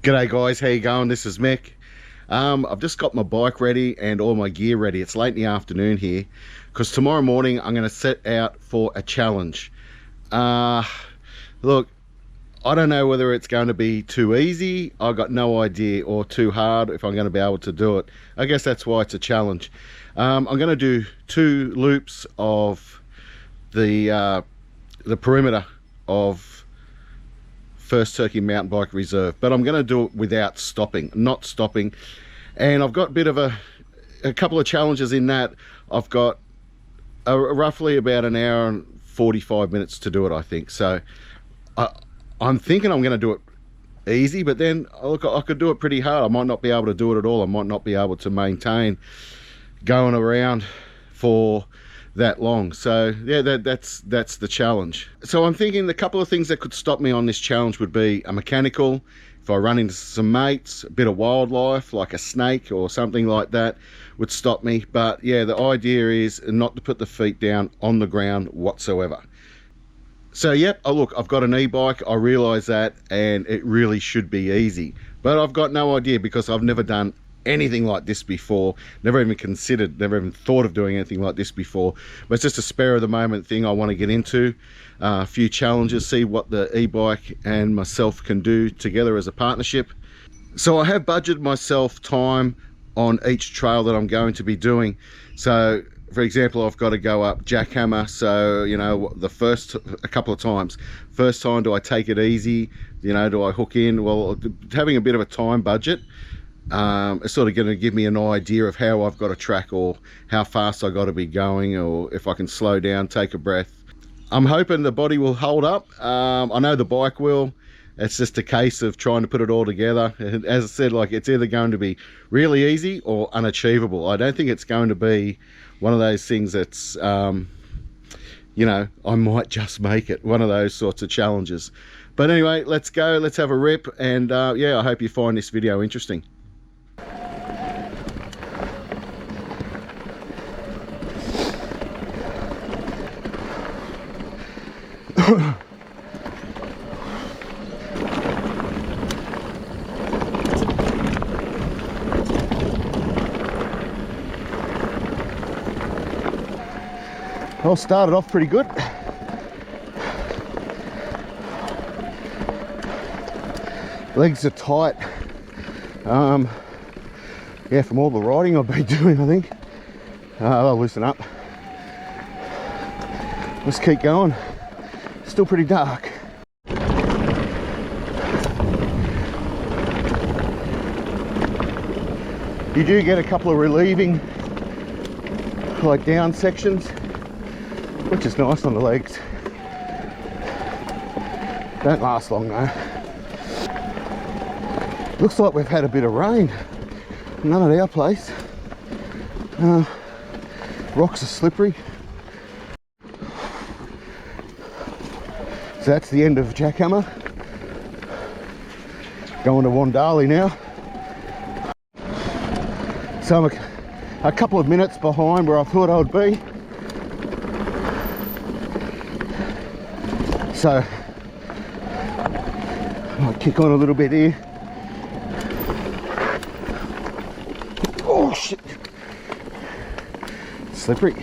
G'day guys, how you going? This is Mick. I've just got my bike ready and all my gear ready. It's late in the afternoon here because tomorrow morning I'm going to set out for a challenge. Look, I don't know whether it's going to be too easy. I've got no idea, or too hard, if I'm going to be able to do it. I guess that's why it's a challenge. I'm going to do 2 loops of the perimeter of First Turkey Mountain Bike Reserve, but I'm going to do it without stopping, not stopping. And I've got a bit of a couple of challenges in that. I've got roughly about an hour and 45 minutes to do it, I think. So I'm thinking I'm going to do it easy, but then look, I could do it pretty hard. I might not be able to do it at all. I might not be able to maintain going around for that long. So yeah, that's the challenge. So I'm thinking the couple of things that could stop me on this challenge would be a mechanical, if I run into some mates, a bit of wildlife like a snake or something like that would stop me. But yeah, the idea is not to put the feet down on the ground whatsoever. So yep, oh look, I've got an e-bike, I realize that, and it really should be easy, but I've got no idea because I've never done anything like this before, never even considered, never even thought of doing anything like this before. But it's just a spare of the moment thing I want to get into, a few challenges, see what the e-bike and myself can do together as a partnership. So I have budgeted myself time on each trail that I'm going to be doing. So for example, I've got to go up Jackhammer, so you know, a couple of times. First time, do I take it easy, you know, do I hook in? Well, having a bit of a time budget, it's sort of going to give me an idea of how I've got to track, or how fast I got to be going, or if I can slow down, take a breath. I'm hoping the body will hold up. I know the bike will. It's just a case of trying to put it all together. As I said, like, it's either going to be really easy or unachievable. I don't think it's going to be one of those things that's you know, I might just make it, one of those sorts of challenges. But anyway, let's go, let's have a rip, and yeah, I hope you find this video interesting. Well, started off pretty good. Legs are tight. Yeah, from all the riding I've been doing, I think. I'll loosen up. Let's keep going. Still pretty dark. You do get a couple of relieving, like, down sections, which is nice on the legs. Don't last long though. Looks like we've had a bit of rain. None at our place. Rocks are slippery. So that's the end of Jackhammer. Going to Wandali now. So I'm a couple of minutes behind where I thought I would be. So I might kick on a little bit here. Oh shit, slippery.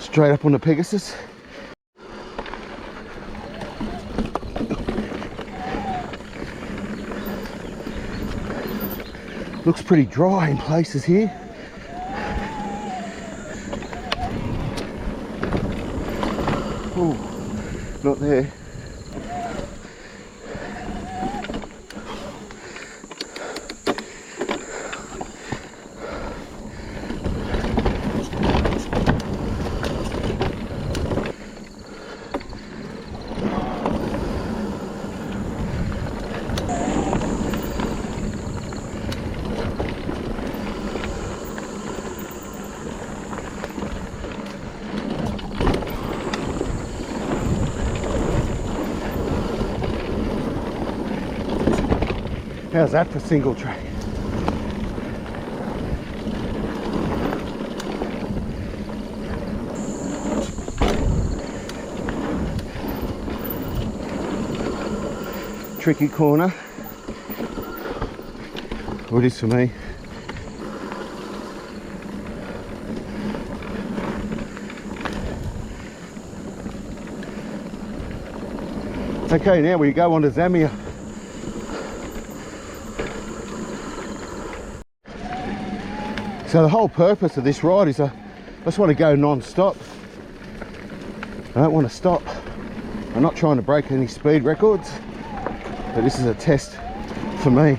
Straight up on the Pegasus. Looks pretty dry in places here. Oh, not there. How's that for single track? Tricky corner. What is for me. Okay, now we go on to Zamia. So the whole purpose of this ride is I just want to go non-stop. I don't want to stop. I'm not trying to break any speed records, but this is a test for me.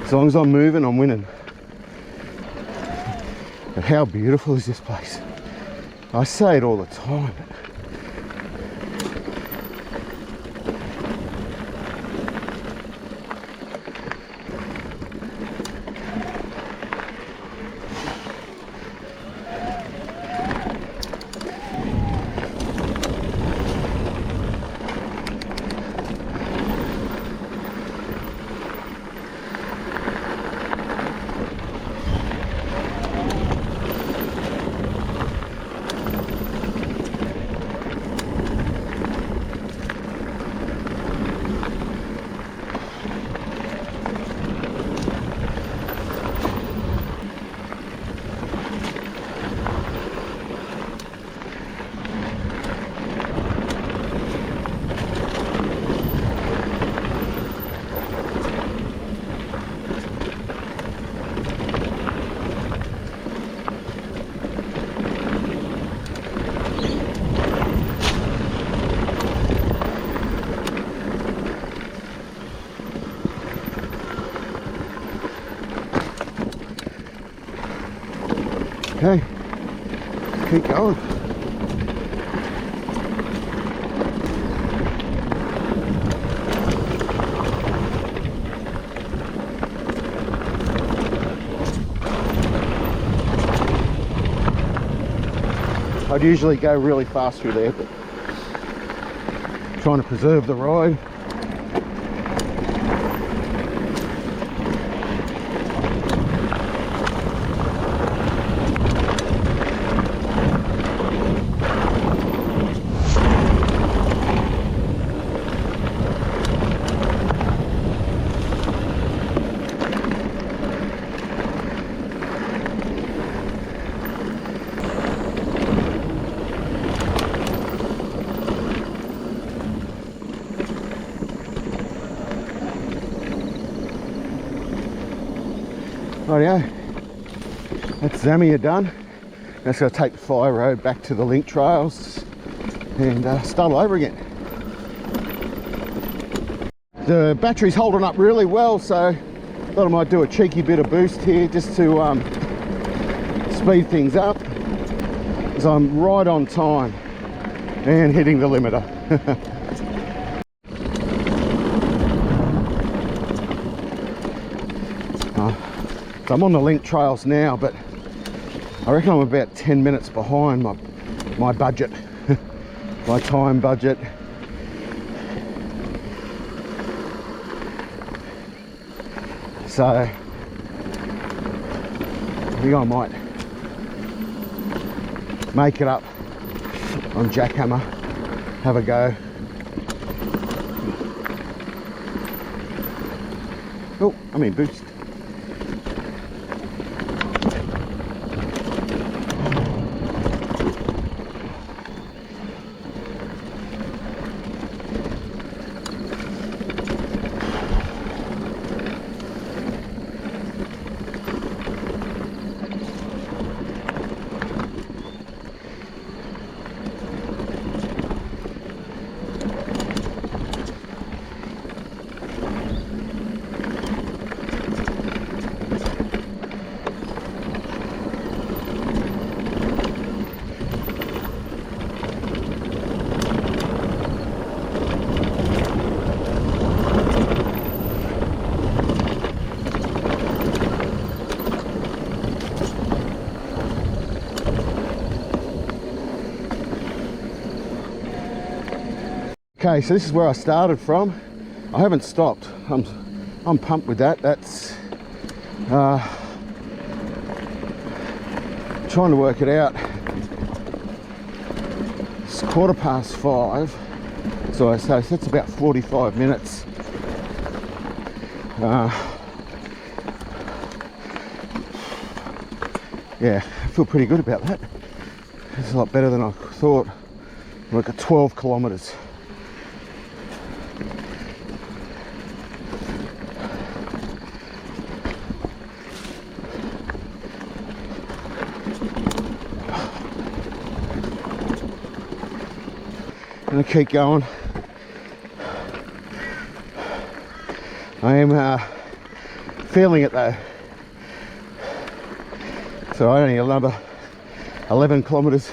As long as I'm moving, I'm winning. But how beautiful is this place? I say it all the time. Okay, keep going. I'd usually go really fast through there, but trying to preserve the ride. Rightio, that's Zamia done. Now it's going to take the fire road back to the link trails and start all over again. The battery's holding up really well, so thought I might do a cheeky bit of boost here just to speed things up, because I'm right on time and hitting the limiter. So I'm on the link trails now, but I reckon I'm about 10 minutes behind my budget, my time budget. So I think I might make it up on jackhammer, have a go. Oh, I mean boost. Okay, so this is where I started from. I haven't stopped. I'm pumped with that. That's trying to work it out. It's 5:15, so that's about 45 minutes. Yeah, I feel pretty good about that. It's a lot better than I thought. We're at 12 kilometers. Gonna keep going. I am feeling it though. So I only have another 11 kilometers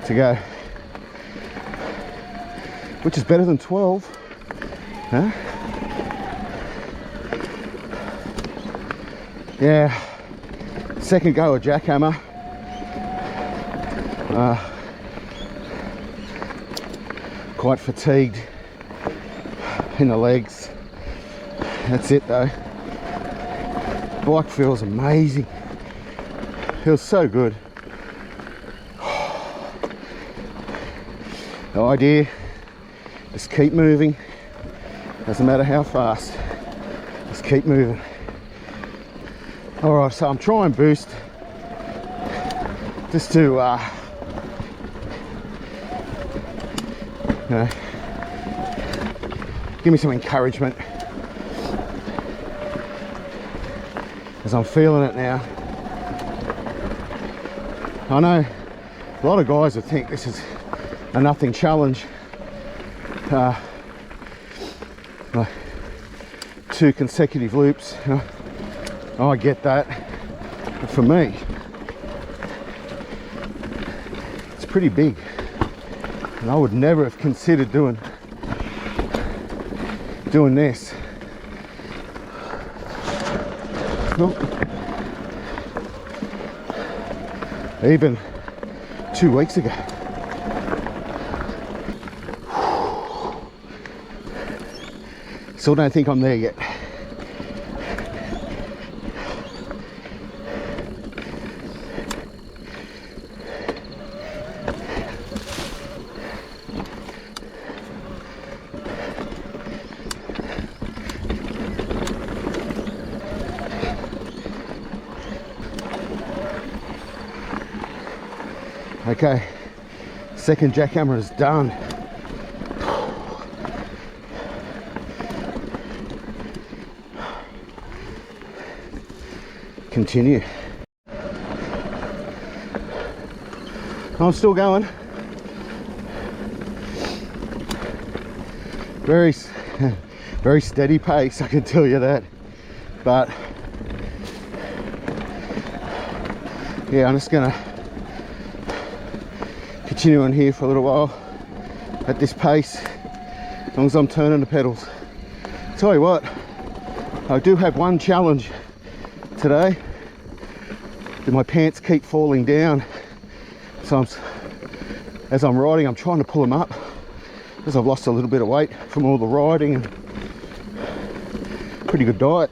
to go, which is better than 12. Huh? Yeah, second go of jackhammer. Quite fatigued in the legs. That's it though. Bike feels amazing. Feels so good. The idea, just keep moving. Doesn't matter how fast. Just keep moving. Alright, so I'm trying boost just to you know, give me some encouragement, as I'm feeling it now. I know a lot of guys would think this is a nothing challenge, like 2 consecutive loops, you know. I get that, but for me it's pretty big, and I would never have considered doing this. Nope. Even 2 weeks ago. Still don't think I'm there yet. Okay, second jackhammer is done. Continue. I'm still going. Very steady pace, I can tell you that. But yeah, I'm just gonna continue on here for a little while at this pace, as long as I'm turning the pedals. Tell you what, I do have one challenge today. My pants keep falling down, so as I'm riding, I'm trying to pull them up, because I've lost a little bit of weight from all the riding and pretty good diet,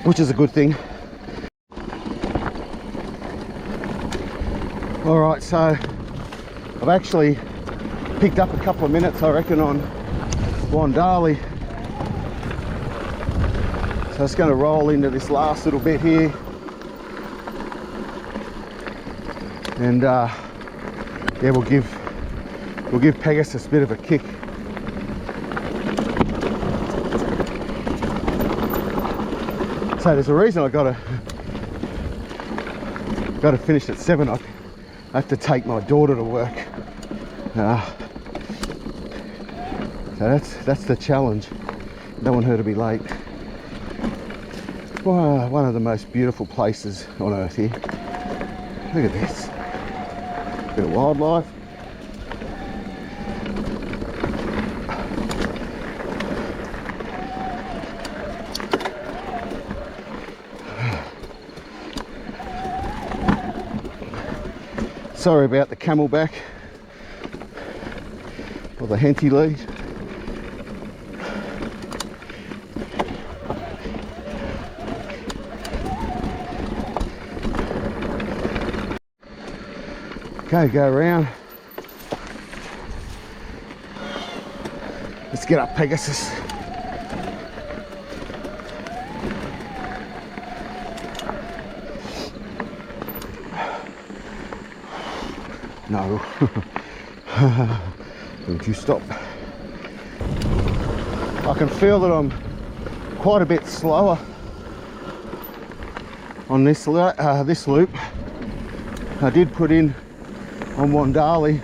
which is a good thing. All right, so I've actually picked up a couple of minutes, I reckon, on Wandali. So it's going to roll into this last little bit here, and yeah, we'll give Pegasus a bit of a kick. So there's a reason I gotta finish at 7. I have to take my daughter to work. So that's the challenge. Don't want her to be late. Wow, one of the most beautiful places on earth here. Look at this. Bit of wildlife. Sorry about the camelback. or the Henty lead. Okay, go around. Let's get up Pegasus. No. Don't you stop. I can feel that I'm quite a bit slower on this loop. I did put in on Wandali.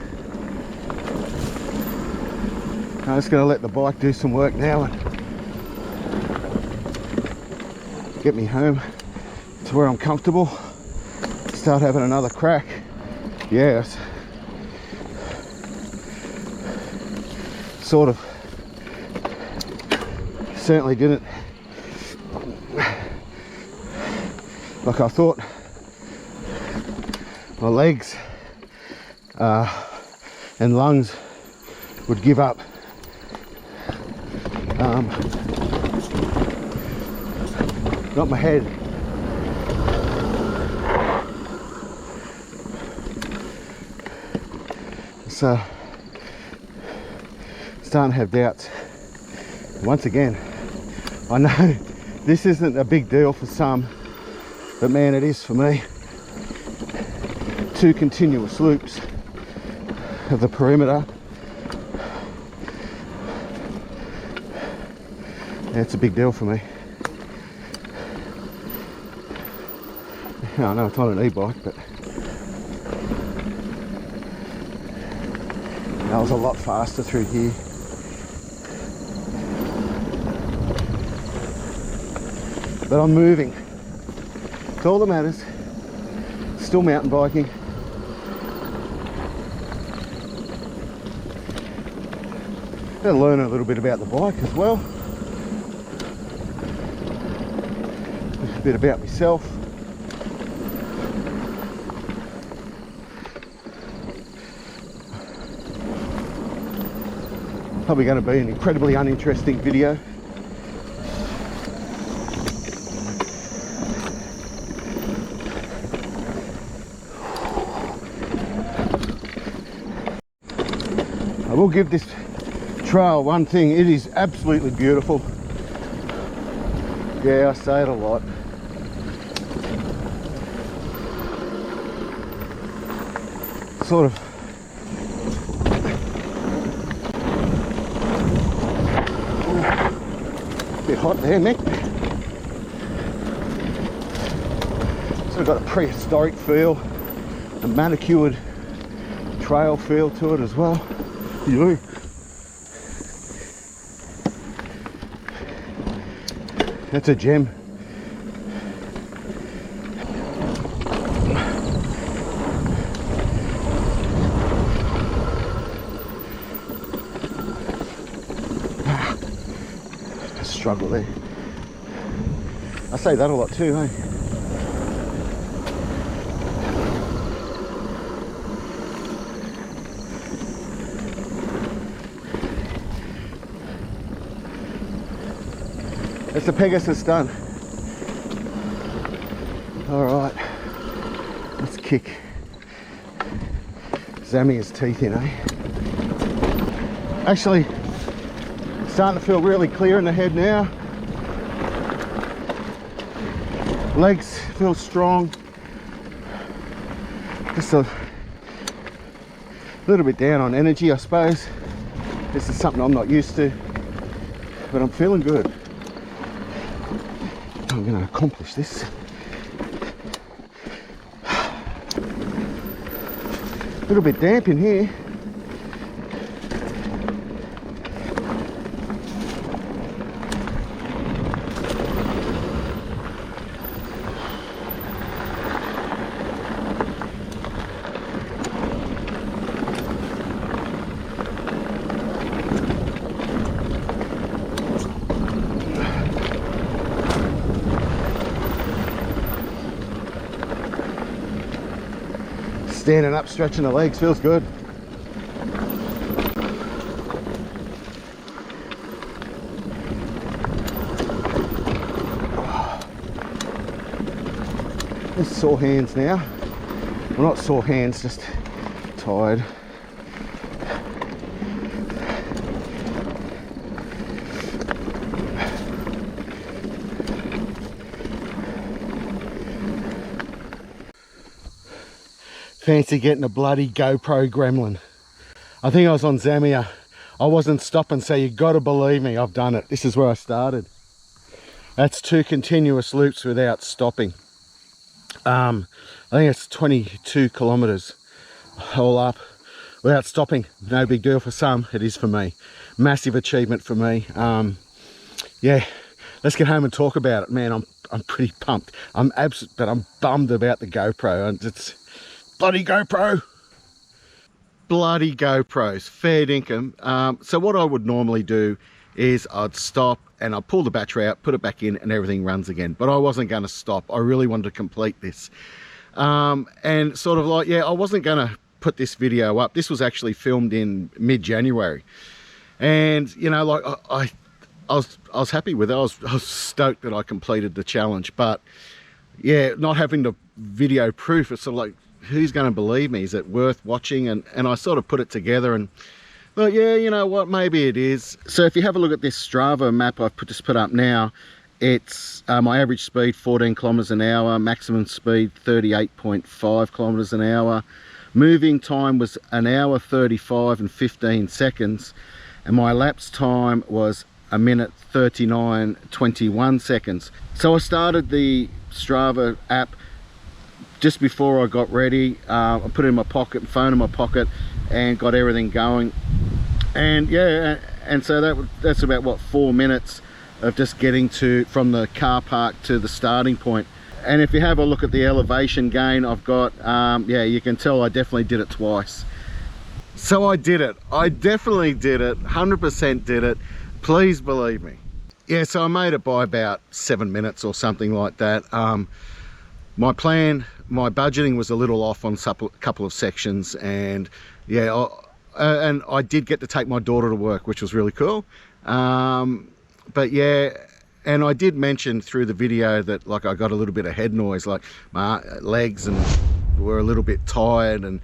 I'm just going to let the bike do some work now and get me home to where I'm comfortable. Start having another crack. Yes. Sort of. Certainly didn't. Like I thought my legs and lungs would give up. Not my head. So starting to have doubts. Once again, I know this isn't a big deal for some, but man, it is for me. 2 continuous loops of the perimeter. Yeah, it's a big deal for me. I know it's not an e-bike, but that was a lot faster through here. But I'm moving. It's all that matters. Still mountain biking. Gonna learn a little bit about the bike as well. A bit about myself. Probably going to be an incredibly uninteresting video. I will give this trail one thing, it is absolutely beautiful. Yeah, I say it a lot. Sort of bit hot there, Mick. Sort of got a prehistoric feel, a manicured trail feel to it as well. Yeah. That's a gem. Struggle there. I say that a lot too, hey? It's the Pegasus done. All right, let's kick Zamia's teeth in, eh? Actually, starting to feel really clear in the head now. Legs feel strong. Just a little bit down on energy, I suppose. This is something I'm not used to, but I'm feeling good. I'm going to accomplish this. A little bit damp in here. Standing up, stretching the legs, feels good. Just sore hands now. Well, not sore hands, just tired. Fancy getting a bloody GoPro gremlin. I think I was on Zamia. I wasn't stopping, so you got to believe me, I've done it. This is where I started. That's 2 continuous loops without stopping. I think it's 22 kilometers all up without stopping. No big deal for some, it is for me. Massive achievement for me. Yeah, let's get home and talk about it. Man, I'm pretty pumped. But I'm bummed about the GoPro. And it's bloody GoPro. Bloody GoPros, fair dinkum. So what I would normally do is I'd stop and I'd pull the battery out, put it back in, and everything runs again. But I wasn't going to stop. I really wanted to complete this. And sort of like, yeah, I wasn't going to put this video up. This was actually filmed in mid-January. And, you know, like I was happy with it. I was stoked that I completed the challenge. But, yeah, not having the video proof, it's sort of like, who's going to believe me? Is it worth watching? And I sort of put it together and thought, yeah, you know what, maybe it is. So if you have a look at this Strava map I've just put up now, it's my average speed 14 kilometers an hour, maximum speed 38.5 kilometers an hour. Moving time was 1 hour 35 and 15 seconds, and my elapsed time was 1 minute 39.21 seconds. So I started the Strava app just before I got ready. I put it in my pocket, phone in my pocket, and got everything going. And yeah, and so that's about what, 4 minutes of just getting from the car park to the starting point. And if you have a look at the elevation gain I've got, yeah, you can tell I definitely did it twice. So I did it. I definitely did it. 100% did it. Please believe me. Yeah, so I made it by about 7 minutes or something like that. My plan, my budgeting was a little off on a couple of sections, and yeah, and I did get to take my daughter to work, which was really cool. But yeah, and I did mention through the video that like I got a little bit of head noise, like my legs and were a little bit tired, and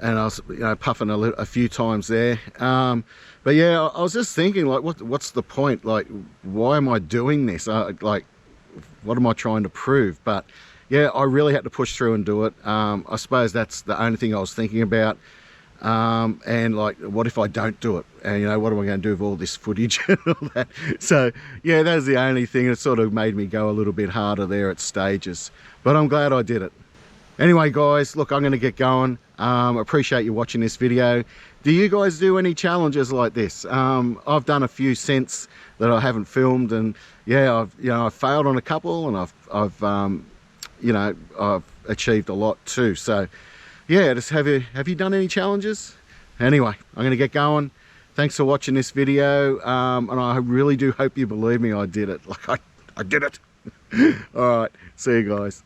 I was, you know, puffing a few times there. But yeah, I was just thinking, like, what's the point? Like, why am I doing this? Like, what am I trying to prove? But yeah, I really had to push through and do it. I suppose that's the only thing I was thinking about. And like, what if I don't do it? And you know, what am I going to do with all this footage and all that? So yeah, that's the only thing. It sort of made me go a little bit harder there at stages, but I'm glad I did it. Anyway, guys, look, I'm going to get going. Appreciate you watching this video. Do you guys do any challenges like this? I've done a few since that I haven't filmed, and yeah, I've failed on a couple, and I've achieved a lot too. So yeah, just have you done any challenges? Anyway, I'm gonna get going. Thanks for watching this video, and I really do hope you believe me, I did it. Like I did it. All right, see you guys.